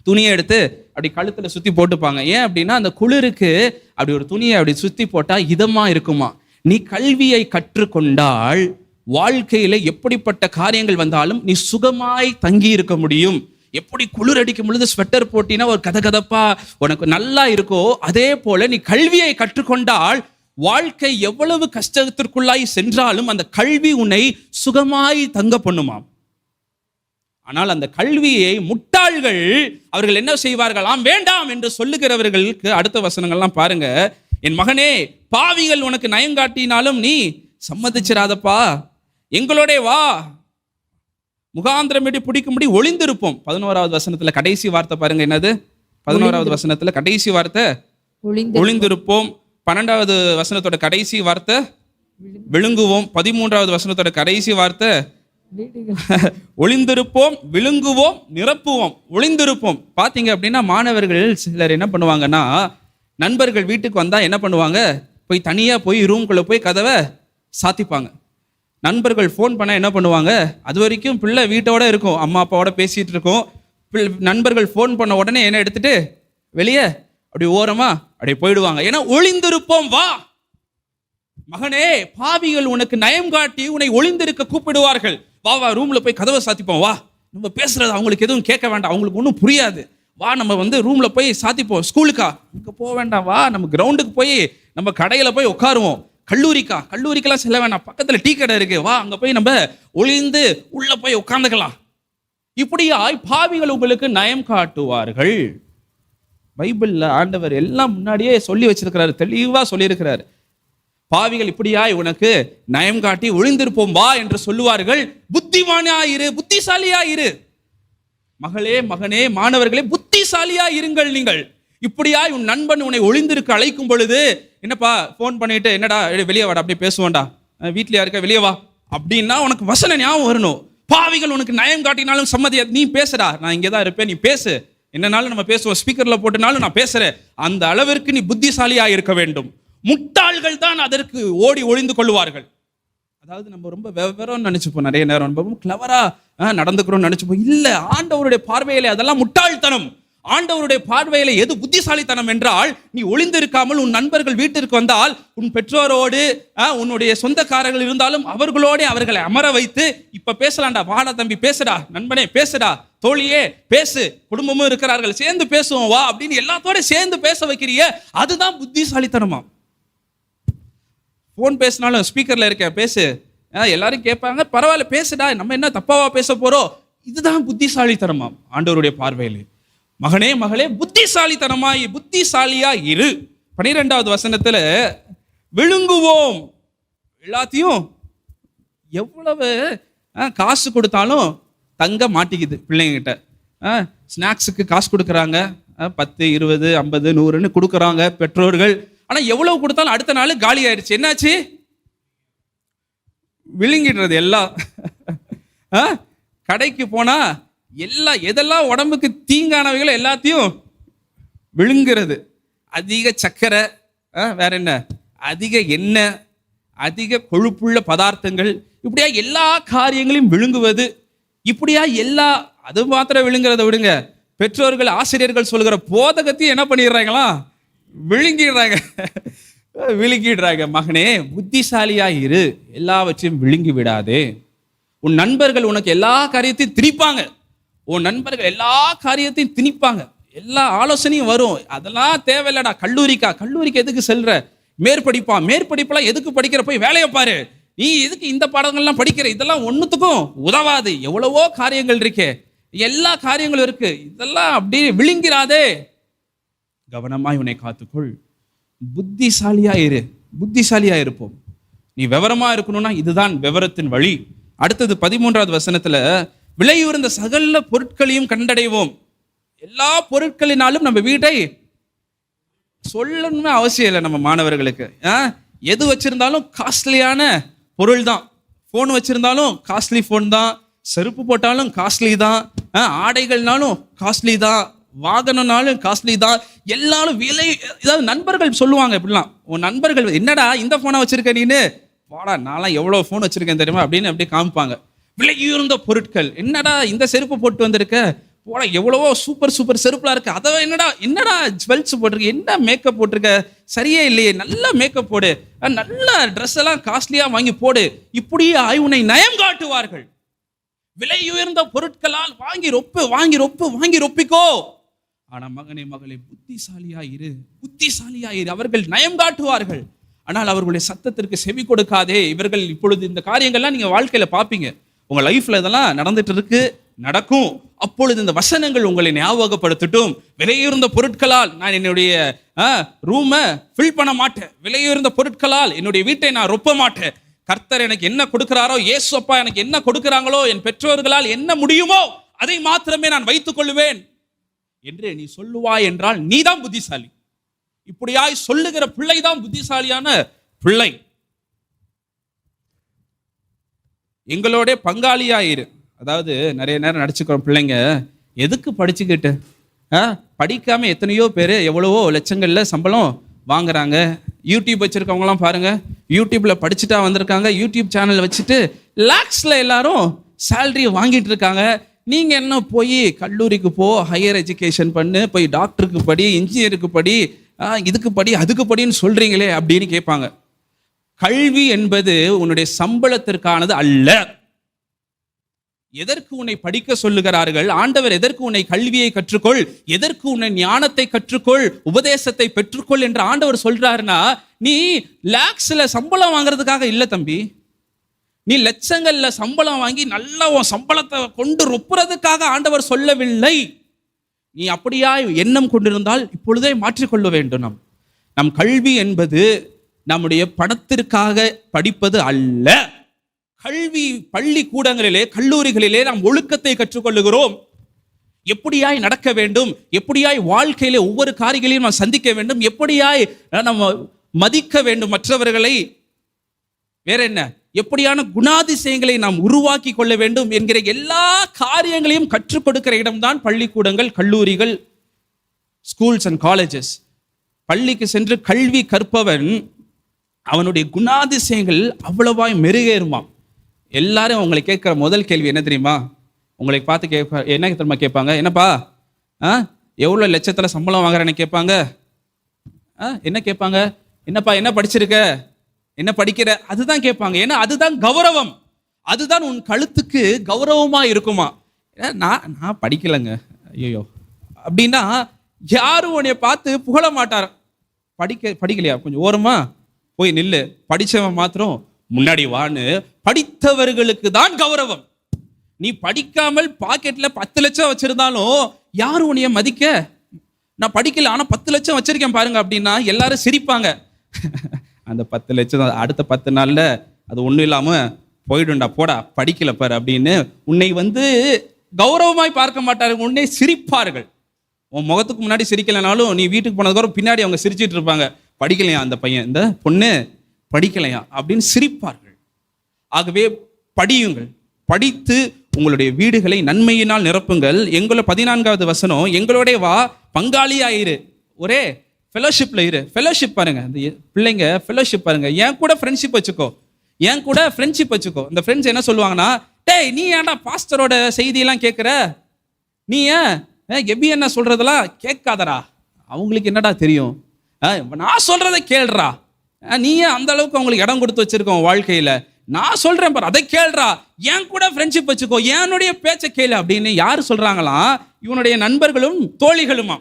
துணியை எடுத்து அப்படி கழுத்துல சுத்தி போட்டுப்பாங்க. ஏன் அப்படின்னா அந்த குளிருக்கு அப்படி ஒரு துணியை அப்படி சுத்தி போட்டா இதமா இருக்குமா. நீ கல்வியை கற்றுக்கொண்டால் வாழ்க்கையில எப்படிப்பட்ட காரியங்கள் வந்தாலும் நீ சுகமாய் தங்கி இருக்க முடியும். எப்படி குளிர் அடிக்கும் பொழுது ஸ்வெட்டர் போட்டினா ஒரு கதகதப்பா உனக்கு நல்லா இருக்கோ, அதே போல நீ கல்வியை கற்றுக்கொண்டால் வாழ்க்கை எவ்வளவு கஷ்டத்திற்குள்ளாய் சென்றாலும் அந்த கல்வி உன்னை சுகமாய் தங்க பண்ணுமாம். ஆனால் அந்த கல்வியை முட்டாள்கள் அவர்கள் என்ன செய்வார்களாம், வேண்டாம் என்று சொல்லுகிறவர்களுக்கு அடுத்த வசனங்கள்லாம் பாருங்க. என் மகனே, பாவிகள் உனக்கு நயங்காட்டினாலும் நீ சம்மதிச்சிராதப்பா, எங்களோட வா, முகாந்திரமிட்டு பிடிக்கும்படி ஒளிந்திருப்போம். 11வது வசனத்துல கடைசி வார்த்தை பாருங்க, என்னது? 11வது வசனத்துல கடைசி வார்த்தை ஒளிந்திருப்போம். 12வது வசனத்தோட கடைசி வார்த்தை விழுங்குவோம். 13வது வசனத்தோட கடைசி வார்த்தை ஒளிந்திருப்போம், விழுங்குவோம், நிரப்புவோம். ஒளிந்திருப்போம் பாத்தீங்க அப்படின்னா, மாணவர்கள் சிலர் என்ன பண்ணுவாங்கன்னா, நண்பர்கள் வீட்டுக்கு வந்தா என்ன பண்ணுவாங்க, போய் தனியா போய் ரூம்குள்ள போய் கதவை சாத்திப்பாங்க. நண்பர்கள் ஃபோன் பண்ண என்ன பண்ணுவாங்க, அது வரைக்கும் பிள்ளை வீட்டோட இருக்கும், அம்மா அப்பாவோட பேசிட்டு இருக்கோம். நண்பர்கள் ஃபோன் பண்ண உடனே என்ன எடுத்துட்டு வெளியே அப்படி ஓரமா அப்படி போயிடுவாங்க. ஏன்னா ஒளிந்திருப்போம், வா மகனே, பாவிகள் உனக்கு நயம் காட்டி உன்னை ஒளிந்திருக்க கூப்பிடுவார்கள். வா வா, ரூம்ல போய் கதவை சாத்திப்போம், வா, நம்ம பேசுறது அவங்களுக்கு எதுவும் கேட்க வேண்டாம், அவங்களுக்கு ஒன்றும் புரியாது, வா நம்ம ரூம்ல போய் சாத்திப்போம். ஸ்கூலுக்கா இங்க போக வேண்டாம், வா நம்ம கிரவுண்டுக்கு போய் நம்ம கடையில போய் உட்காருவோம். கல்லூரிக்கெல்லாம் செல்ல வேண்டாம், பக்கத்துல டீ கடை இருக்கு, வா அங்க போய் நம்ம ஒளிந்து உள்ள போய் உட்கார்ந்துக்கலாம். இப்படியாய் பாவிகள் உங்களுக்கு நயம் காட்டுவார்கள். பைபிள்ல ஆண்டவர் எல்லாம் முன்னாடியே சொல்லி வச்சிருக்கிறாரு, தெளிவா சொல்லியிருக்கிறாரு. பாவிகள் இப்படியாய் உனக்கு நயம் காட்டி ஒளிந்திருப்போம் வா என்று சொல்லுவார்கள். புத்திமானாயிரு, புத்திசாலியாயிரு. மகளே, மகனே, மாணவர்களே, புத்திசாலியா இருங்கள். நீங்கள் இப்படியாய் உன் நண்பன் உன்னை ஒளிந்திருக்க அழைக்கும் பொழுது, என்னப்பா ஃபோன் பண்ணிட்டு, என்னடா வெளியே வாடா, அப்படியே பேசுவோண்டா, வீட்லயா இருக்க, வெளியே வா அப்படின்னா உனக்கு வசன ஞாபகம் வரணும். பாவிகள் உனக்கு நயம் காட்டினாலும் சம்மதியா, நீ பேசுடா, நான் இங்கேதான் இருப்பேன், நீ பேசு, என்னன்னாலும் நம்ம பேசுவோம், ஸ்பீக்கர்ல போட்டுனாலும் நான் பேசுறேன். அந்த அளவிற்கு நீ புத்திசாலியா இருக்க வேண்டும். முட்டாள்கள் தான் அதற்கு ஓடி ஒளிந்து கொள்வார்கள். அதாவது நம்ம ரொம்ப வெவரம் நினைச்சுப்போம், நிறைய நேரம் ரொம்ப கிளவரா நடந்துக்கிறோம் நினைச்சுப்போம். இல்ல, ஆண்டவருடைய பார்வையில அதெல்லாம் முட்டாள்தனம். ஆண்டவருடைய பார்வையில எது புத்திசாலித்தனம் என்றால், நீ ஒளிந்திருக்காமல் உன் நண்பர்கள் வீட்டிற்கு வந்தால், உன் பெற்றோரோடு உன்னுடைய சொந்தக்காரர்கள் இருந்தாலும் அவர்களோட அவர்களை அமர வைத்து, இப்ப பேசலாம்டா, வாடா தம்பி, பேசுடா நண்பனே, பேசுடா தோழியே, பேசு, குடும்பமும் இருக்கிறார்கள், சேர்ந்து பேசுவோம் வா அப்படின்னு எல்லாத்தோட சேர்ந்து பேச வைக்கிறிய, அதுதான் புத்திசாலித்தனமா. போன் பேசினாலும் ஸ்பீக்கர்ல இருக்க பேசு, எல்லாரும் கேட்பாங்க, பரவாயில்ல பேசுடா, நம்ம என்ன தப்பாவா பேச போறோம், இதுதான் புத்திசாலித்தனமா ஆண்டவருடைய பார்வையில். மகனே, மகளே, புத்திசாலித்தனமாய், புத்திசாலியா இரு. 12வது வசனத்துல விழுங்குவோம், எல்லாத்தையும் எவ்வளவு காசு கொடுத்தாலும் தங்க மாட்டிக்குது பிள்ளைங்கிட்ட. ஸ்நாக்ஸுக்கு காசு கொடுக்குறாங்க, 10, 20, 50, 100ன்னு கொடுக்குறாங்க பெற்றோர்கள். ஆனா எவ்வளவு கொடுத்தாலும் அடுத்த நாள் காலி ஆயிடுச்சு. என்னாச்சு? விழுங்கிடுறது எல்லாம். கடைக்கு போனா எதெல்லாம் உடம்புக்கு தீங்கானவைகளோ எல்லாத்தையும் விழுங்குறது. அதிக சர்க்கரை, வேற என்ன, அதிக எண்ணெய், அதிக கொழுப்புள்ள பதார்த்தங்கள், இப்படியா எல்லா காரியங்களையும் விழுங்குவது. இப்படியா அது மாத்திரம் விழுங்குறத விடுங்க, பெற்றோர்கள் ஆசிரியர்கள் சொல்கிற போதகத்தையும் என்ன பண்ணிடுறாங்களா? விழுங்கிடுறாங்க. மகனே, புத்திசாலியா இரு, எல்லாவற்றையும் விழுங்கி விடாதே. உன் நண்பர்கள் உனக்கு எல்லா காரியத்தையும் திணிப்பாங்க. உன் நண்பர்கள் எல்லா காரியத்தையும் திணிப்பாங்க, எல்லா ஆலோசனையும் வரும். அதெல்லாம் தேவையில்லடா. கல்லூரிக்கு எதுக்கு செல்ற? மேற்படிப்பெல்லாம் எதுக்கு படிக்கிற? போய் வேலையை பாரு. நீ எதுக்கு இந்த பாடங்கள்லாம் படிக்கிற? இதெல்லாம் ஒன்னுத்துக்கும் உதவாது. எவ்வளவோ காரியங்கள் இருக்கே, எல்லா காரியங்களும் இருக்கு. இதெல்லாம் அப்படியே விழுங்கிறாதே. கவனமாய் உன்னை காத்துக்கொள், புத்திசாலியா இருப்போம். நீ விவரமா இருக்கணும்னா இதுதான் விவரத்தின் வழி. அடுத்தது 13வது வசனத்துல, விலையுறந்த சகல பொருட்களையும் கண்டடைவோம். எல்லா பொருட்களினாலும் நம்ம வீட்டை சொல்லணும்னு அவசியம் இல்லை. நம்ம மாணவர்களுக்கு எது வச்சிருந்தாலும் காஸ்ட்லியான பொருள் தான். போன் வச்சிருந்தாலும் காஸ்ட்லி போன் தான், செருப்பு போட்டாலும் காஸ்ட்லி தான், ஆடைகள்னாலும் காஸ்ட்லி தான், வாகனம்னாலும் காஸ்ட்லி தான். எல்லாரும் விலை. ஏதாவது நண்பர்கள் சொல்லுவாங்க இப்படிலாம், உன் நண்பர்கள் என்னடா இந்த போனை வச்சிருக்க நீன்னு, வாடா நான்லாம் எவ்வளோ ஃபோன் வச்சிருக்கேன் தெரியுமா அப்படின்னு அப்படியே காமிப்பாங்க. விலையுயர்ந்த பொருட்கள், என்னடா இந்த செருப்பு போட்டு வந்திருக்க, போடா எவ்வளவோ சூப்பர் செருப்புலாம் இருக்கு, அதை என்னடா ஜுவல்ஸ் போட்டிருக்க, என்ன மேக்கப் போட்டிருக்க, சரியே இல்லையே, நல்லா மேக்கப் போடு, நல்ல ட்ரெஸ் எல்லாம் காஸ்ட்லியா வாங்கி போடு, இப்படியே ஆய்வுனை நயம் காட்டுவார்கள். விலையுயர்ந்த பொருட்களால் வாங்கி ரொப்பிக்கோ. ஆனா மகனே மகளே, புத்திசாலியா இரு. அவர்கள் நயம் காட்டுவார்கள், ஆனால் அவர்களுடைய சத்தத்திற்கு செவி கொடுக்காதே. இவர்கள் இப்பொழுது இந்த காரியங்கள்லாம் நீங்க வாழ்க்கையில பார்ப்பீங்க, உங்க லைஃப்ல இதெல்லாம் நடந்துட்டு இருக்கு, நடக்கும். அப்பொழுது இந்த வசனங்கள் உங்களை ஞாபகப்படுத்தட்டும். விலையுயர்ந்த பொருட்களால் நான் என்னுடைய ரூமை ஃபில் பண்ண மாட்டேன், விலையுயர்ந்த பொருட்களால் என்னுடைய வீட்டை நான் ரொப்ப மாட்டேன். கர்த்தர் எனக்கு என்ன கொடுக்கிறாரோ, இயேசு அப்பா எனக்கு என்ன கொடுக்கிறாங்களோ, என் பெற்றோர்களால் என்ன முடியுமோ அதை மாத்திரமே நான் வைத்துக் கொள்ளுவேன் என்று நீ சொல்லுவாய் என்றால் நீதான் புத்திசாலி. இப்படியாய் சொல்லுகிற பிள்ளைதான் புத்திசாலியான பிள்ளை. எங்களோட பங்காளியாயிரு. அதாவது நிறைய நேரம் நடிச்சுக்கிற பிள்ளைங்க, எதுக்கு படிச்சுக்கிட்டு, படிக்காம எத்தனையோ பேர் எவ்வளவோ லட்சங்கள்ல சம்பளம் வாங்குறாங்க. யூடியூப் வச்சிருக்கவங்கலாம் பாருங்க, யூடியூப்ல படிச்சுட்டா வந்திருக்காங்க, யூடியூப் சேனல் வச்சுட்டு லாக்ஸ்ல எல்லாரும் சேலரி வாங்கிட்டு இருக்காங்க. நீங்க என்ன போய் கல்லூரிக்கு போ, ஹையர் எஜுகேஷன் பண்ணு, போய் டாக்டருக்கு படி, இன்ஜினியருக்கு படி, இதுக்கு படி அதுக்கு படின்னு சொல்றீங்களே அப்படின்னு கேட்பாங்க. கல்வி என்பது உன்னுடைய சம்பளத்திற்கானது அல்ல. எதற்கு உன்னை படிக்க சொல்லுகிறார்கள்? ஆண்டவர் எதற்கு உன்னை கல்வியை கற்றுக்கொள், எதற்கு உன்னை ஞானத்தை கற்றுக்கொள், உபதேசத்தை பெற்றுக்கொள் என்று ஆண்டவர் சொல்றாருன்னா, நீ லாக்ஸ்ல சம்பளம் வாங்குறதுக்காக இல்ல தம்பி. நீ லட்சங்கள்ல சம்பளம் வாங்கி நல்லா உன் சம்பளத்தை கொண்டு ரொப்புறதுக்காக ஆண்டவர் சொல்லவில்லை. நீ அப்படியா எண்ணம் கொண்டிருந்தால் இப்பொழுதே மாற்றிக்கொள்ள வேண்டும். நம் கல்வி என்பது நம்முடைய பணத்திற்காக படிப்பது அல்ல. கல்வி பள்ளி கூடங்களிலே, கல்லூரிகளிலே நாம் ஒழுக்கத்தை கற்றுக்கொள்ளுகிறோம். எப்படியாய் நடக்க வேண்டும், எப்படியாய் வாழ்க்கையிலே ஒவ்வொரு காரியங்களையும் நாம் சந்திக்க வேண்டும், எப்படியாய் நம்ம மதிக்க வேண்டும் மற்றவர்களை, வேற என்ன, எப்படியான குணாதிசயங்களை நாம் உருவாக்கி கொள்ள வேண்டும் என்கிற எல்லா காரியங்களையும் கற்றுக் கொடுக்கிற இடம்தான் பள்ளிக்கூடங்கள், கல்லூரிகள், ஸ்கூல்ஸ் அண்ட் காலேஜஸ். பள்ளிக்கு சென்று கல்வி கற்பவன் அவனுடைய குணாதிசயங்கள் அவ்வளவாய் மெருகேறுமாம். எல்லாரும் உங்களை கேட்கிற முதல் கேள்வி என்ன தெரியுமா? உங்களை பார்த்து என்ன தெரியுமா கேட்பாங்க? என்னப்பா எவ்வளோ லட்சத்துல சம்பளம் வாங்குறேன்னு கேட்பாங்க. என்ன கேட்பாங்க? என்னப்பா என்ன படிச்சிருக்க, என்ன படிக்கிற, அதுதான் கேட்பாங்க. ஏன்னா அதுதான் கௌரவம், அதுதான் உன் கழுத்துக்கு கௌரவமா இருக்குமா. நான் படிக்கலைங்க, ஐயோ அப்படின்னா யாரும் உன்னைய பார்த்து புகழ மாட்டார். படிக்கலையா, கொஞ்சம் ஓரமா போய் நில்லு, படிச்சவன் மாத்திரம் முன்னாடி வான்னு படித்தவர்களுக்கு தான் கௌரவம். நீ படிக்காமல் பாக்கெட்ல 10 லட்சம் வச்சிருந்தாலும் யாரும் உன்னைய மதிக்க, நான் படிக்கல ஆனா 10 லட்சம் வச்சிருக்கேன் பாருங்க அப்படின்னா எல்லாரும் சிரிப்பாங்க. அந்த 10 லட்சம் அடுத்த 10 நாள்ல அது ஒண்ணும் இல்லாம போயிடும்டா, போடா படிக்கல பாரு அப்படின்னு உன்னை கௌரவமாய் பார்க்க மாட்டார்கள், உன்னை சிரிப்பார்கள். உன் முகத்துக்கு முன்னாடி சிரிக்கலனாலும் நீ வீட்டுக்கு போனதுக்கப்புறம் பின்னாடி அவங்க சிரிச்சிட்டு இருப்பாங்க. படிக்கலையா அந்த பையன், இந்த பொண்ணு படிக்கலையா அப்படின்னு சிரிப்பார்கள். ஆகவே படியுங்கள், படித்து உங்களுடைய வீடுகளை நன்மையினால் நிரப்புங்கள். எங்களோட 14வது வசனம், எங்களோட வா, பங்காளியாயிரு, ஒரே ஃபெலோஷிப்ல இரு. ஃபெலோஷிப் பாருங்க, இந்த பிள்ளைங்க ஃபெலோஷிப் பாருங்க. என் கூட ஃப்ரெண்ட்ஷிப் வச்சுக்கோ, என் கூட ஃப்ரெண்ட்ஷிப் வச்சுக்கோ. இந்த ஃப்ரெண்ட்ஸ் என்ன சொல்லுவாங்கன்னா, டேய் நீ ஏன்டா பாஸ்டரோட செய்தியெல்லாம் கேட்குற, நீ ஏன் எபி என்ன சொல்றதெல்லாம் கேட்காதடா, அவங்களுக்கு என்னடா தெரியும், நான் சொல்றதை கேள்றா, நீ ஏன் அந்த அளவுக்கு அவங்களுக்கு இடம் கொடுத்து வச்சிருக்கோம் வாழ்க்கையில, நான் சொல்றேன் பாரு அதை கேள்றா, என் கூட ஃப்ரெண்ட்ஷிப் வச்சுக்கோ, என்னுடைய பேச்சை கேளு அப்படின்னு யாரு சொல்றாங்களாம்? இவனுடைய நண்பர்களும் தோழிகளுமா.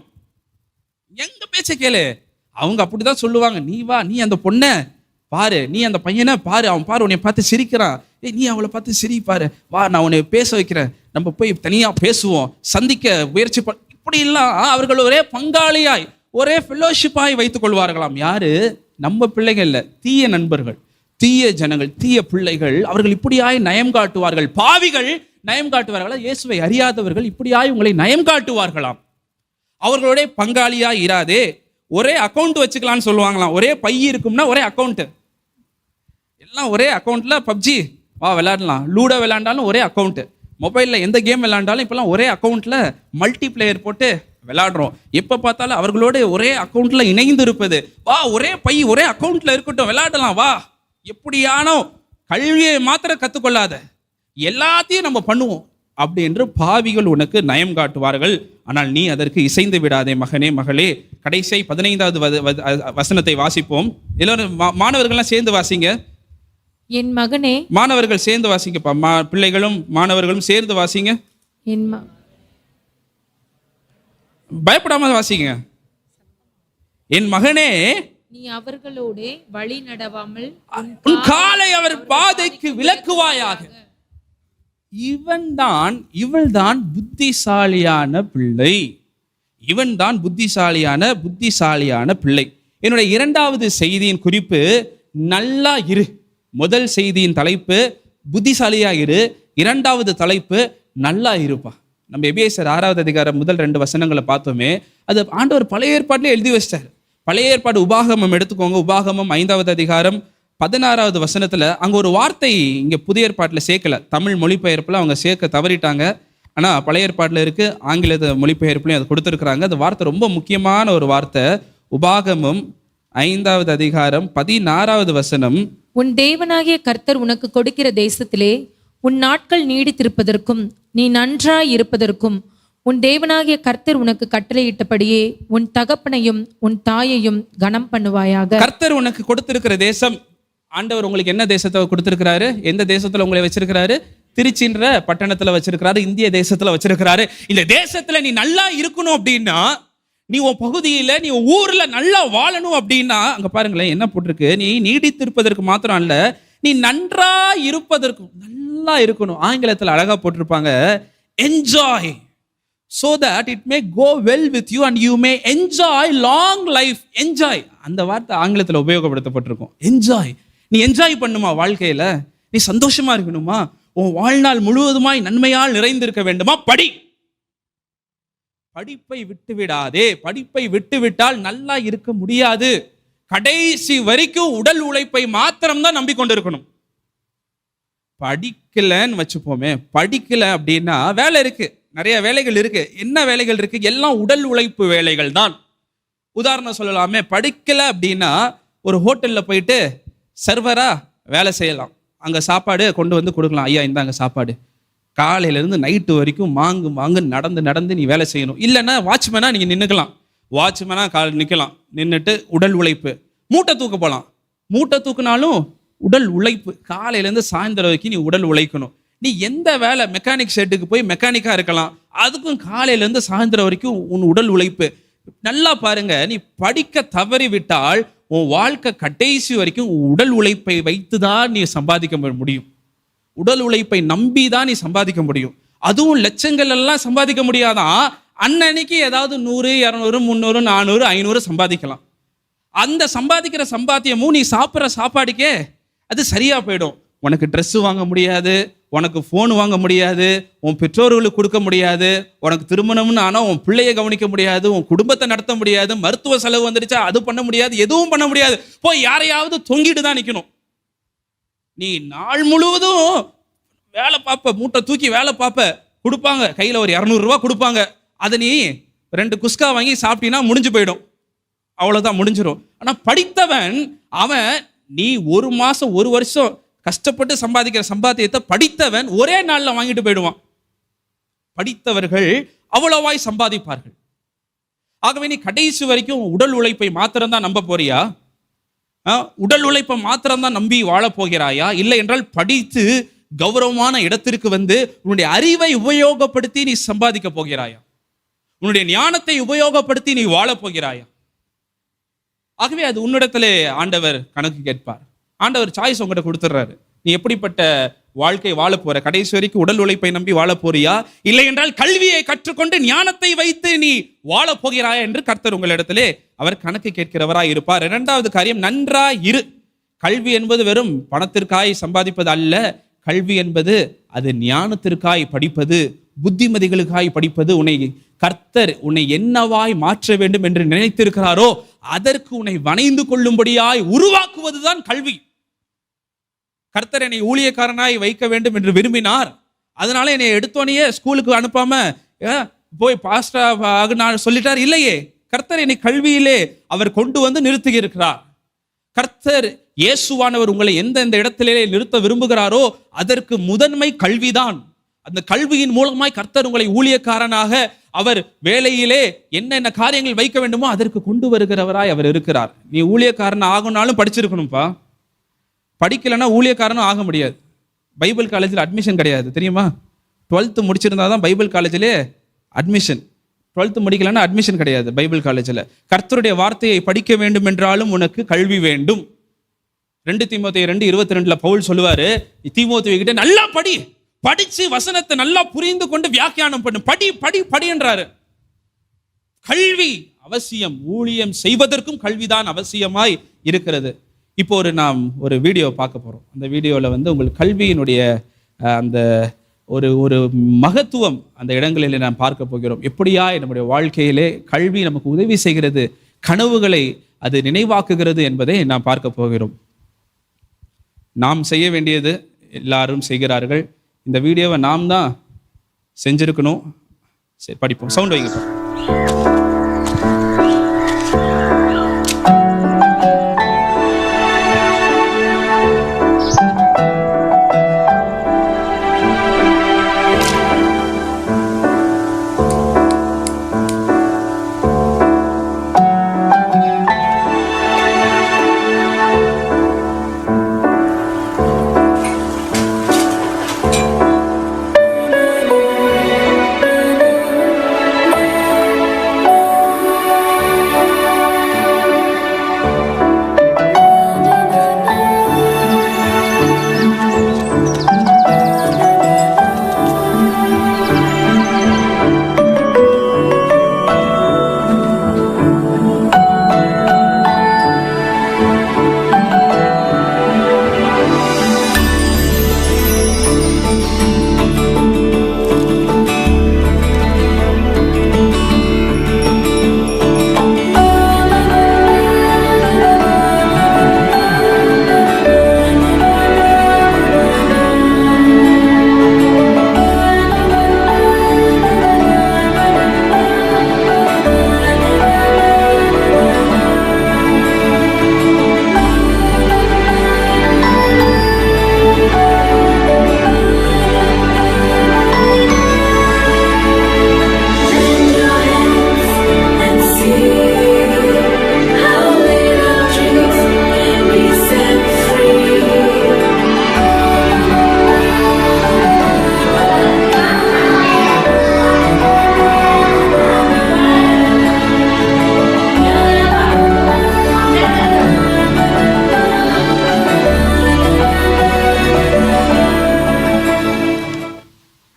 எங்க பேச்சை கேளு, அவங்க அப்படிதான் சொல்லுவாங்க. நீ வா, நீ அந்த பொண்ணை பாரு, நீ அந்த பையனை பாரு, அவன் பாரு உன்னை பார்த்து சிரிக்கிறான், நீ அவளை பார்த்து சிரி பாரு, வா நான் உன்னை பேச வைக்கிறேன், நம்ம போய் தனியா பேசுவோம், சந்திக்க முயற்சி இப்படி எல்லாம் அவர்கள் ஒரே பங்காளியாய் ஒரே ஃபெலோஷிப்பாய் வைத்துக் கொள்வார்களாம். யாரு? நம்ம பிள்ளைகள் இல்ல, தீய நண்பர்கள், தீய ஜனங்கள், தீய பிள்ளைகள், அவர்கள் இப்படியாய் நயம் காட்டுவார்கள். பாவிகள் நயம் காட்டுவார்களா? இயேசுவை அறியாதவர்கள் இப்படியாய் உங்களை நயம் காட்டுவார்களாம். அவர்களுடைய பங்காளியாய் இராதே. ஒரே அக்கௌண்ட் வச்சுக்கலாம்னு சொல்லுவாங்களாம். ஒரே பை இருக்கும்னா ஒரே அக்கௌண்ட், எல்லாம் ஒரே அக்கௌண்ட்ல பப்ஜி வா விளையாடலாம், லூடோ விளையாண்டாலும் ஒரே அக்கௌண்ட், மொபைலில் எந்த கேம் விளையாண்டாலும் இப்போல்லாம் ஒரே அக்கௌண்ட்ல மல்டி பிளேயர் போட்டு விளையாடுறோம். எப்போ பார்த்தாலும் அவர்களோட ஒரே அக்கௌண்ட்ல இணைந்து இருப்பது. வா ஒரே பை ஒரே அக்கௌண்ட்ல இருக்கட்டும், விளையாடலாம் வா. எப்படியானோ கல்வியை மாத்திரம் கற்றுக்கொள்ளாத, எல்லாத்தையும் நம்ம பண்ணுவோம் அப்படி என்று பாவிகள் உனக்கு நயம் காட்டுவார்கள். ஆனால் நீ அதற்கு இசைந்து விடாதே மகனே மகளே. கடைசி 15வது வசனத்தை வாசிப்போம். எல்லாரும் மாணவர்கள்லாம் சேர்ந்து வாசிங்க. என் மகனே, மாணவர்கள் சேர்ந்து வாசிங்கப்பா, பிள்ளைகளும் மாணவர்களும் சேர்ந்து வாசிங்க. பயப்படாம வாசிங்க. என் மகனே, நீ அவர்களோடு வழி நடவாமல் உன் காலை அவர் பாதைக்கு விலக்குவாயாக. இவள்தான் புத்திசாலியான பிள்ளை, இவன்தான் புத்திசாலியான பிள்ளை. என்னுடைய 2வது செய்தியின் குறிப்பு நல்லா இரு. முதல் செய்தியின் தலைப்பு புத்திசாலியா இரு, 2வது தலைப்பு நல்லா இருப்பா. நம்ம எபேசியர் 6வது அதிகாரம் முதல் 2 வசனங்களை பார்த்தோமே, அது ஆண்டவர் பழைய ஏற்பாட்டிலே எழுதி வச்சிட்டார். பழைய ஏற்பாடு உபாகமம் எடுத்துக்கோங்க. உபாகமம் 5வது அதிகாரம் 16வது வசனத்துல அங்க ஒரு வார்த்தை இங்க புதிய ஏற்பாட்டில் சேர்க்கல. தமிழ் மொழிபெயர்ப்புல அவங்க சேர்க்க தவறிட்டாங்க. ஆனா பழைய ஏற்பாட்டில் இருக்கு, ஆங்கில மொழிபெயர்ப்புலையும் அது கொடுத்துருக்குறாங்க. அந்த வார்த்தை ரொம்ப முக்கியமான ஒரு வார்த்தை. உபாகமம் 5வது அதிகாரம் 16வது வசனம், உன் தேவனாகிய கர்த்தர் உனக்கு கொடுக்கிற தேசத்திலே உன் நாட்கள் நீடித்திருப்பதற்கும் நீ நன்றாய் இருப்பதற்கும் உன் தேவனாகிய கர்த்தர் உனக்கு கட்டளையிட்டபடியே உன் தகப்பனையும் உன் தாயையும் கனம் பண்ணுவாயாக. கர்த்தர் உனக்கு கொடுத்திருக்கிற தேசம், ஆண்டவர் உங்களுக்கு என்ன தேசத்தை கொடுத்திருக்கிறாரு? எந்த தேசத்துல உங்களை வச்சிருக்கிறாரு? திருச்சின்ற பட்டணத்துல வச்சிருக்கிறாரு, இந்திய தேசத்துல வச்சிருக்கிறாரு. இந்த தேசத்துல நீ நல்லா இருக்கணும் அப்படின்னா, நீ உன் பகுதியில நீ ஊர்ல நல்லா வாழணும் அப்படின்னா, அங்க பாருங்களேன் என்ன போட்டிருக்கு, நீ நீடித்திருப்பதற்கு மாத்திரம் அல்ல, நீ நன்றா இருப்பதற்கும் நல்லா இருக்கணும். ஆங்கிலத்தில் அழகா போட்டிருப்பாங்க, enjoy so that it may go well with you and you may enjoy long life. Enjoy, அந்த வார்த்தை ஆங்கிலத்தில் உபயோகப்படுத்தப்பட்டிருக்கும். என்ஜாய், நீ என்ஜாய் பண்ணுமா வாழ்க்கையில, நீ சந்தோஷமா இருக்கணுமா, உன் வாழ்நாள் முழுவதுமாய் நன்மையால் நிறைந்திருக்க வேண்டுமா, படிப்பை விட்டு விடாதே. படிப்பை விட்டு விட்டால் நல்லா இருக்க முடியாது. கடைசி வரைக்கும் உடல் உழைப்பை மாத்திரம்தான் நம்பிக்கொண்டிருக்கணும். படிக்கலன்னு வச்சுப்போமே, படிக்கல அப்படின்னா வேலை இருக்கு, நிறைய வேலைகள் இருக்கு. என்ன வேலைகள் இருக்கு? எல்லாம் உடல் உழைப்பு வேலைகள் தான். உதாரணம் சொல்லலாமே, படிக்கல அப்படின்னா ஒரு ஹோட்டல்ல போயிட்டு சர்வரா வேலை செய்யலாம். அங்க சாப்பாடு கொண்டு வந்து கொடுக்கலாம். ஐயா இந்தாங்க சாப்பாடு. காலையில இருந்து நைட்டு வரைக்கும் மாங்கு நடந்து நீ வேலை செய்யணும். இல்லைன்னா வாட்ச்மேனா நீங்க நின்னுக்கலாம். வாட்ச்மேனா நிக்கலாம், நின்றுட்டு உடல் உழைப்பு. மூட்டை தூக்க போகலாம், மூட்டை தூக்குனாலும் உடல் உழைப்பு. காலையில இருந்து சாயந்தரம் வரைக்கும் நீ உடல் உழைக்கணும். நீ எந்த வேலை, மெக்கானிக் ஷெட்டுக்கு போய் மெக்கானிக்கா இருக்கலாம், அதுக்கும் காலையில இருந்து சாயந்தரம் வரைக்கும் உன் உடல் உழைப்பு. நல்லா பாருங்க, நீ படிக்க தவறி விட்டால் உன் வாழ்க்கை கடைசி வரைக்கும் உடல் உழைப்பை வைத்துதான் நீ சம்பாதிக்க முடியும். உடல் உழைப்பை நம்பி தான் நீ சம்பாதிக்க முடியும். அதுவும் லட்சங்கள் எல்லாம் சம்பாதிக்க முடியாதான். அன்னன்னைக்கு ஏதாவது 100, 200, 300, 400, 500 சம்பாதிக்கலாம். அந்த சம்பாதிக்கிற சம்பாத்தியமும் நீ சாப்பிட்ற சாப்பாடுக்கே அது சரியா போயிடும். உனக்கு ட்ரெஸ்ஸு வாங்க முடியாது, உனக்கு ஃபோன் வாங்க முடியாது, உன் பெற்றோர்களுக்கு கொடுக்க முடியாது, உனக்கு திருமணம்னு ஆனால் உன் பிள்ளையை கவனிக்க முடியாது, உன் குடும்பத்தை நடத்த முடியாது, மருத்துவ செலவு வந்துடுச்சா அது பண்ண முடியாது, எதுவும் பண்ண முடியாது. போய் யாரையாவது தொங்கிட்டு தான் நிற்கணும். நீ நாள் முழுவதும் வேலை பார்ப்ப, மூட்டை தூக்கி வேலை பார்ப்ப, கொடுப்பாங்க கையில் ஒரு 200 ரூபா கொடுப்பாங்க. அதை நீ 2 குஸ்கா வாங்கி சாப்பிட்டீங்கன்னா முடிஞ்சு போயிடும், அவ்வளோதான், முடிஞ்சிடும். ஆனால் படித்தவன் அவன் நீ 1 மாதம் 1 வருஷம் கஷ்டப்பட்டு சம்பாதிக்கிற சம்பாத்தியத்தை படித்தவன் ஒரே நாளில் வாங்கிட்டு போயிடுவான். படித்தவர்கள் அவ்வளவாய் சம்பாதிப்பார்கள். ஆகவே நீ கடைசி வரைக்கும் உடல் உழைப்பை மாத்திரம்தான் நம்ப போறியா? உடல் உழைப்பை மாத்திரம்தான் நம்பி வாழ போகிறாயா? இல்லை என்றால் படித்து கௌரவமான இடத்திற்கு வந்து உன்னுடைய அறிவை உபயோகப்படுத்தி நீ சம்பாதிக்க போகிறாயா? உன்னுடைய ஞானத்தை உபயோகப்படுத்தி நீ வாழ போகிறாயா? ஆகவே அது உன்னிடத்திலே ஆண்டவர் கணக்கு கேட்பார். ஆண்டவர் சாய்ஸ் உங்கள்கிட்ட கொடுத்துட்றாரு. நீ எப்படிப்பட்ட வாழ்க்கை வாழ போற? கடைசி வரைக்கும் உடல் உழைப்பை நம்பி வாழ போறியா, இல்லை என்றால் கல்வியை கற்றுக்கொண்டு ஞானத்தை வைத்து நீ வாழ போகிறாயா என்று கர்த்தர் உங்களிடத்திலே அவர் கணக்கு கேட்கிறவராய் இருப்பார். 2வது காரியம், நன்றாய் இரு. கல்வி என்பது வெறும் பணத்திற்காய் சம்பாதிப்பது அல்ல. கல்வி என்பது அது ஞானத்திற்காய் படிப்பது, புத்திமதிகளுக்காய் படிப்பது. கர்த்தர் உன்னை என்னவாய் மாற்ற வேண்டும் என்று நினைத்திருக்கிறாரோ அதற்கு உன்னை வணைந்து கொள்ளும்படியாய் உருவாக்குவதுதான் கல்வி. கர்த்தர் என்னை ஊழியக்காரனாய் வைக்க வேண்டும் என்று விரும்பினார். அதனால என்னை எடுத்தோனையே ஸ்கூலுக்கு அனுப்பாம போய் பாஸ்டா நான் சொல்லிட்டார் இல்லையே. கர்த்தர் என்னை கல்வியிலே அவர் கொண்டு வந்து நிறுத்தி இருக்கிறார். கர்த்தர் இயேசுவானவர் உங்களை எந்த இடத்திலே நிறுத்த விரும்புகிறாரோ அதற்கு முதன்மை கல்விதான். அந்த கல்வியின் மூலமாய் கர்த்தர் உங்களை ஊழியக்காரனாக, அவர் வேலையிலே என்னென்ன காரியங்கள் வைக்க வேண்டுமோ அதற்கு கொண்டு வருகிறவராய் அவர் இருக்கிறார். நீ ஊழியக்காரன் ஆகணும்னாலும் படிச்சிருக்கணும்ப்பா. படிக்கலைன்னா ஊழியக்காரனும் ஆக முடியாது. பைபிள் காலேஜில் அட்மிஷன் கிடையாது, தெரியுமா? 12th முடிச்சிருந்தா தான் பைபிள் காலேஜிலே அட்மிஷன். 12th முடிக்கலைன்னா அட்மிஷன் கிடையாது பைபிள் காலேஜில். கர்த்தருடைய வார்த்தையை படிக்க வேண்டும் என்றாலும் உனக்கு கல்வி வேண்டும். 2 தீமோத்தேயு 2:22 பவுல் சொல்லுவாரு, தீமோத்தேயு கிட்ட நல்லா படிச்சு வசனத்தை நல்லா புரிந்து கொண்டு வியாக்கியானம் பண்ணு, படி என்றாரு. கல்வி அவசியம். ஊழியம் செய்வதற்கும் கல்விதான் அவசியமாய் இருக்கிறது. இப்போ நாம் ஒரு வீடியோ பார்க்க போறோம். அந்த வீடியோவில் உங்களுக்கு கல்வியினுடைய அந்த ஒரு மகத்துவம் அந்த இடங்களில் நாம் பார்க்க போகிறோம். எப்படியா நம்முடைய வாழ்க்கையிலே கல்வி நமக்கு உதவி செய்கிறது, கனவுகளை அது நினைவாக்குகிறது என்பதை நாம் பார்க்க போகிறோம். நாம் செய்ய வேண்டியது எல்லாரும் செய்கிறார்கள். இந்த வீடியோவை நாம் தான் செஞ்சிருக்கணும். சரி, படிப்போம். சவுண்ட் வைங்க.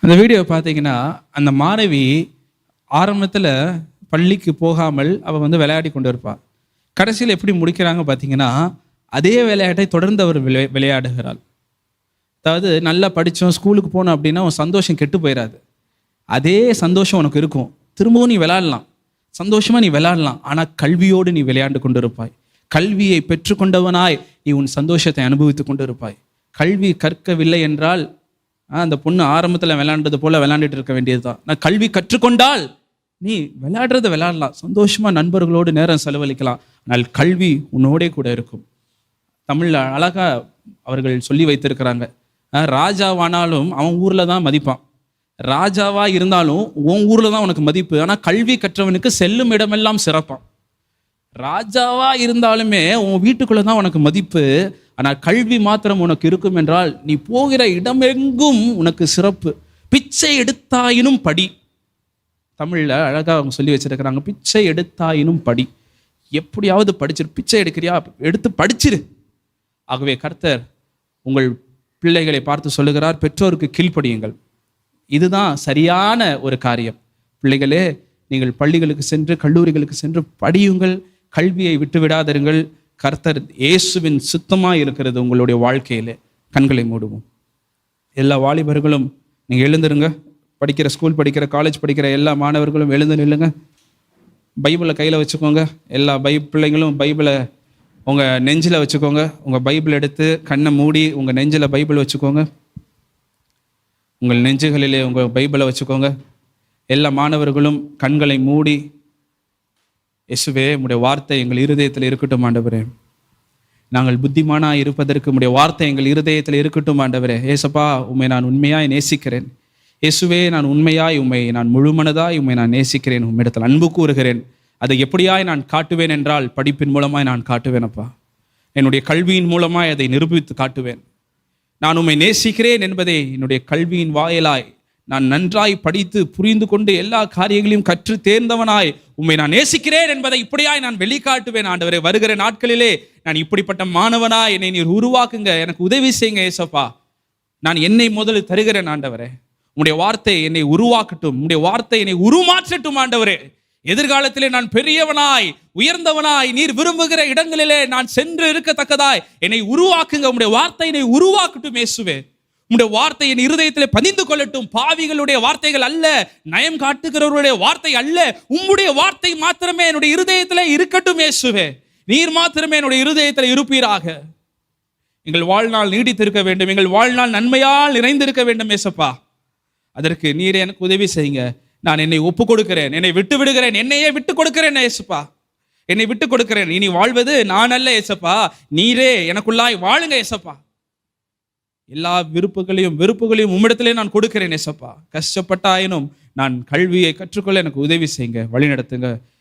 அந்த வீடியோ பார்த்தீங்கன்னா அந்த மாணவி ஆரம்பத்தில் பள்ளிக்கு போகாமல் அவள் விளையாடி கொண்டு இருப்பாள். கடைசியில் எப்படி முடிக்கிறாங்க பார்த்தீங்கன்னா, அதே விளையாட்டை தொடர்ந்து அவர் விளையாடுகிறாள். அதாவது நல்லா படித்தோம், ஸ்கூலுக்கு போனோம் அப்படின்னா உன் சந்தோஷம் கெட்டு போயிடாது. அதே சந்தோஷம் உனக்கு இருக்கும். திரும்பவும் நீ விளையாடலாம், சந்தோஷமாக நீ விளையாடலாம். ஆனால் கல்வியோடு நீ விளையாண்டு கொண்டு இருப்பாய். கல்வியை பெற்றுக்கொண்டவனாய் நீ உன் சந்தோஷத்தை அனுபவித்து கொண்டு இருப்பாய். கல்வி கற்கவில்லை என்றால் அந்த பொண்ணு ஆரம்பத்தில் விளையாண்டது போல விளையாண்டுட்டு இருக்க வேண்டியது தான். நான் கல்வி கற்றுக்கொண்டால் நீ விளையாடுறத விளையாடலாம், சந்தோஷமாக நண்பர்களோடு நேரம் செலவழிக்கலாம். ஆனால் கல்வி உன்னோடே கூட இருக்கும். தமிழில் அழகா அவர்கள் சொல்லி வைத்திருக்கிறாங்க, ராஜாவானாலும் அவன் ஊரில் தான் மதிப்பான், ராஜாவா இருந்தாலும் உன் ஊரில் தான் உனக்கு மதிப்பு. ஆனால் கல்வி கற்றவனுக்கு செல்லும் இடமெல்லாம் சிறப்பான். ராஜாவா இருந்தாலுமே உன் வீட்டுக்குள்ளே தான் உனக்கு மதிப்பு. ஆனால் கல்வி மாத்திரம் உனக்கு இருக்கும் என்றால் நீ போகிற இடமெங்கும் உனக்கு சிறப்பு. பிச்சை எடுத்தாயினும் படி. தமிழில் அழகாக அவங்க சொல்லி வச்சிருக்கிறாங்க, பிச்சை எடுத்தாயினும் படி. எப்படியாவது படிச்சிரு, பிச்சை எடுக்கிறியா எடுத்து படிச்சிரு. ஆகவே கர்த்தர் உங்கள் பிள்ளைகளை பார்த்து சொல்லுகிறார், பெற்றோருக்கு கீழ்ப்படியுங்கள். இதுதான் சரியான ஒரு காரியம். பிள்ளைகளே, நீங்கள் பள்ளிகளுக்கு சென்று கல்லூரிகளுக்கு சென்று படியுங்கள், கல்வியை விட்டு விடாதிருங்கள். கர்த்தர் இயேசுவின் சுத்தமாக இருக்கிறது உங்களுடைய வாழ்க்கையிலே. கண்களை மூடுவோம். எல்லா வாலிபர்களும் நீங்கள் எழுந்துருங்க. படிக்கிற ஸ்கூல் படிக்கிற காலேஜ் படிக்கிற எல்லா மாணவர்களும் எழுந்து நில்லுங்க. பைபிளை கையில் வச்சுக்கோங்க. எல்லா பிள்ளைங்களும் பைபிளை உங்கள் நெஞ்சில் வச்சுக்கோங்க. உங்கள் பைபிள் எடுத்து கண்ணை மூடி உங்கள் நெஞ்சில் பைபிள் வச்சுக்கோங்க. உங்கள் நெஞ்சுகளிலே உங்கள் பைபிளை வச்சுக்கோங்க. எல்லா மாணவர்களும் கண்களை மூடி, இயேசுவே உம்முடைய வார்த்தை எங்கள் இருதயத்தில் இருக்கட்டும் ஆண்டவரே. நாங்கள் புத்திமானாக இருப்பதற்கு உம்முடைய வார்த்தை எங்கள் இருதயத்தில் இருக்கட்டும் ஆண்டவரே. ஏசப்பா, உம்மை நான் உண்மையாய் நேசிக்கிறேன். இயேசுவே, நான் உண்மையாய் நான் முழுமனதாய் உம்மை நான் நேசிக்கிறேன். உம்மிடத்தில் அன்பு கூறுகிறேன். அதை எப்படியாய் நான் காட்டுவேன் என்றால் படிப்பின் மூலமாய் நான் காட்டுவேன் அப்பா. என்னுடைய கல்வியின் மூலமாய் அதை நிரூபித்து காட்டுவேன். நான் உம்மை நேசிக்கிறேன் என்பதை என்னுடைய கல்வியின் வாயிலாய் நான் நன்றாய் படித்து புரிந்து கொண்டு எல்லா காரியங்களையும் கற்று தேர்ந்தவனாய் உம்மை நான் நேசிக்கிறேன் என்பதை இப்படியாய் நான் வெளிக்காட்டுவேன் ஆண்டவரே. வருகிற நாட்களிலே நான் இப்படிப்பட்ட மாணவனாய் என்னை நீர் உருவாக்குங்க, எனக்கு உதவி செய்யுங்க ஏசப்பா. நான் என்னை முதலில் தருகிறேன் ஆண்டவரே. உம்முடைய வார்த்தை என்னை உருவாக்கட்டும், உம்முடைய வார்த்தை என்னை உருமாற்றட்டும் ஆண்டவரே. எதிர்காலத்திலே நான் பெரியவனாய் உயர்ந்தவனாய் நீர் விரும்புகிற இடங்களிலே நான் சென்று இருக்கத்தக்கதாய் என்னை உருவாக்குங்க. உம்முடைய வார்த்தை என்னை உருவாக்கட்டும் இயேசுவே. உம்முடைய வார்த்தை என் இருதயத்திலே பதிந்து கொள்ளட்டும். பாவிகளுடைய வார்த்தைகள் அல்ல, நயம் காட்டுகிறவருடைய வார்த்தை அல்ல, உம்முடைய வார்த்தை மாத்திரமே என்னுடைய இருதயத்திலே இருக்கட்டும் இயேசுவே. நீர் மாத்திரமே என்னுடைய இருதயத்தில் இருப்பீராக. எங்கள் வாழ்நாள் நீடித்திருக்க வேண்டும், எங்கள் வாழ்நாள் நன்மையால் நிறைந்திருக்க வேண்டும் ஏசப்பா. அதற்கு நீரே எனக்கு உதவி செய்யுங்க. நான் என்னை ஒப்பு கொடுக்கிறேன், என்னை விட்டு விடுகிறேன், என்னையே விட்டு கொடுக்கிறேன் ஏசப்பா. என்னை விட்டு கொடுக்கிறேன். இனி வாழ்வது நான் அல்ல ஏசப்பா, நீரே எனக்குள்ளாய் வாழுங்க ஏசப்பா. எல்லா வெறுப்புகளையும் உம்மிடத்திலே நான் கொடுக்கிறேன் ஏசப்பா. கஷ்டப்பட்டாயினும் நான் கல்வியை கற்றுக்கொள்ள எனக்கு உதவி செய்யுங்க, வழி நடத்துங்க.